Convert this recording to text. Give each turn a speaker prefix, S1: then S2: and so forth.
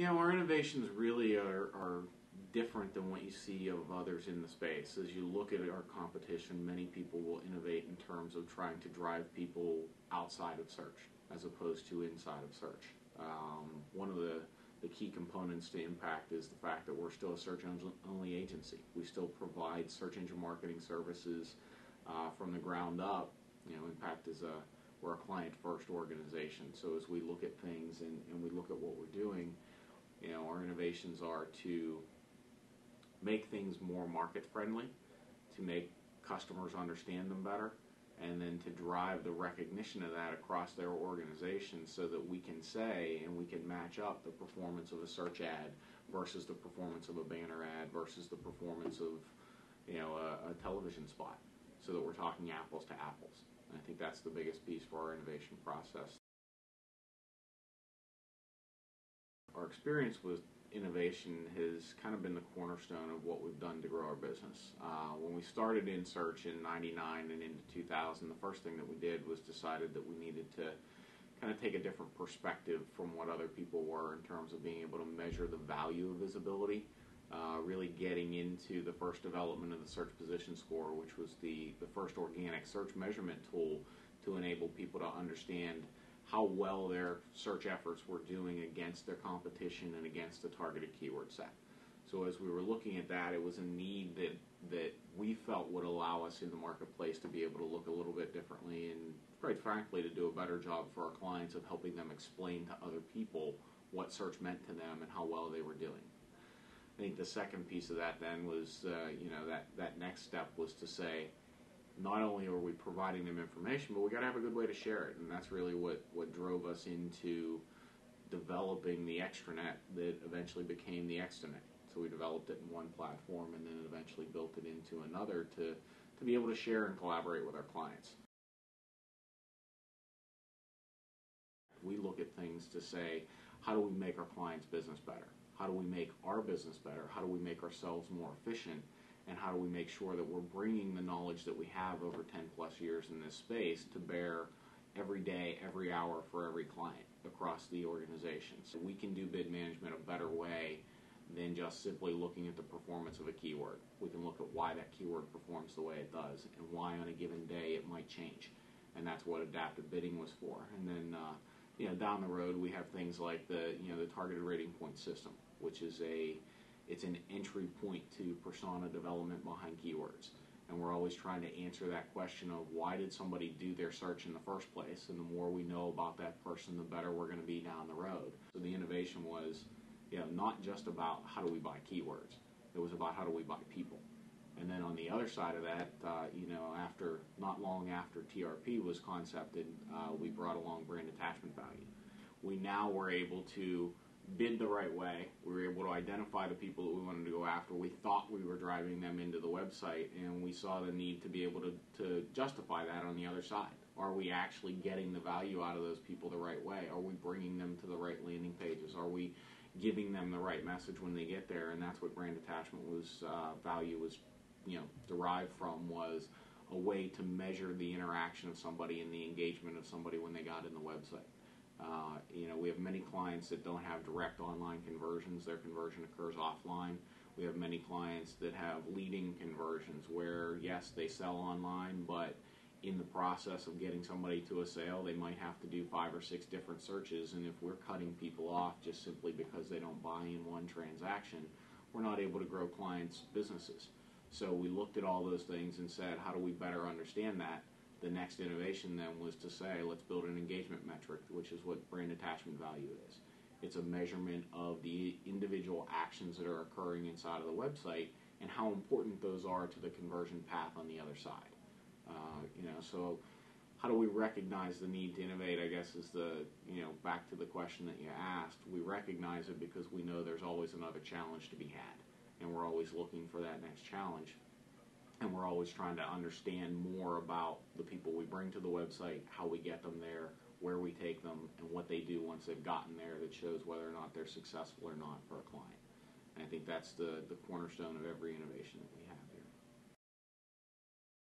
S1: Our innovations really are different than what you see of others in the space. As you look at our competition, many people will innovate in terms of trying to drive people outside of search as opposed to inside of search. One of the key components to IMPAQT is the fact that we're still a search-only agency. We still provide search engine marketing services from the ground up. IMPAQT is we're a client-first organization. So as we look at things and we look at what we're doing, our innovations are to make things more market-friendly, to make customers understand them better, and then to drive the recognition of that across their organization so that we can say and we can match up the performance of a search ad versus the performance of a banner ad versus the performance of a television spot, so that we're talking apples to apples. And I think that's the biggest piece for our innovation process. Our experience with innovation has kind of been the cornerstone of what we've done to grow our business. When we started in search in '99 and into 2000, the first thing that we did was decided that we needed to kind of take a different perspective from what other people were in terms of being able to measure the value of visibility, really getting into the first development of the search position score, which was the first organic search measurement tool to enable people to understand how well their search efforts were doing against their competition and against the targeted keyword set. So as we were looking at that, it was a need that we felt would allow us in the marketplace to be able to look a little bit differently and, quite frankly, to do a better job for our clients of helping them explain to other people what search meant to them and how well they were doing. I think the second piece of that then was, that next step was to say, not only are we providing them information, but we got to have a good way to share it, and that's really what drove us into developing the ExstoNet that eventually became the ExstoNet. So we developed it in one platform and then eventually built it into another to be able to share and collaborate with our clients. We look at things to say, how do we make our clients' business better? How do we make our business better? How do we make ourselves more efficient? And how do we make sure that we're bringing the knowledge that we have over 10 plus years in this space to bear every day, every hour for every client across the organization? So we can do bid management a better way than just simply looking at the performance of a keyword. We can look at why that keyword performs the way it does and why on a given day it might change. And that's what adaptive bidding was for. And then down the road we have things like the targeted rating point system, which is it's an entry point to persona development behind keywords. And we're always trying to answer that question of why did somebody do their search in the first place? And the more we know about that person, the better we're going to be down the road. So the innovation was not just about how do we buy keywords. It was about how do we buy people. And then on the other side of that, not long after TRP was concepted, we brought along brand attachment value. We now were able to bid the right way. We were able to identify the people that we wanted to go after. We thought we were driving them into the website, and we saw the need to be able to justify that on the other side. Are we actually getting the value out of those people the right way? Are we bringing them to the right landing pages? Are we giving them the right message when they get there? And that's what brand attachment value was derived from, was a way to measure the interaction of somebody and the engagement of somebody when they got in the website. We have many clients that don't have direct online conversions. Their conversion occurs offline. We have many clients that have leading conversions where, yes, they sell online, but in the process of getting somebody to a sale, they might have to do 5 or 6 different searches. And if we're cutting people off just simply because they don't buy in one transaction, we're not able to grow clients' businesses. So we looked at all those things and said, how do we better understand that? The next innovation then was to say, let's build an engagement metric, which is what brand attachment value is. It's a measurement of the individual actions that are occurring inside of the website and how important those are to the conversion path on the other side. So how do we recognize the need to innovate, I guess, is back to the question that you asked. We recognize it because we know there's always another challenge to be had, and we're always looking for that next challenge. And we're always trying to understand more about the people we bring to the website, how we get them there, where we take them, and what they do once they've gotten there that shows whether or not they're successful or not for a client. And I think that's the cornerstone of every innovation that we have.